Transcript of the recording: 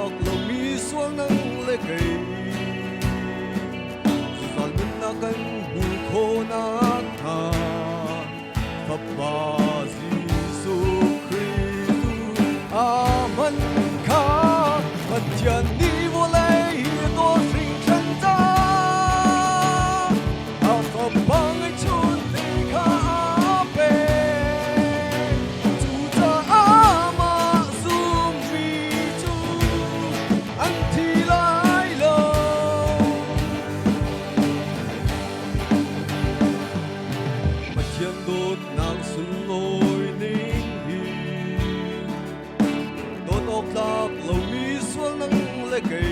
lạc lâu mi xuống nắng lệ cây giọt bên na cánh mùi khô nát tha phật bà Giêsu Christu amen kha mặt chân đi vô lấy tôi sinh chân ta à phật bang ấy chôn đi kha về chú ta ama zoom mi chú anh thì lại lâu mặt chân đốt nàng xuân lối ninh hi đốt ốc lạc lâu mi xuống nắng lệ cây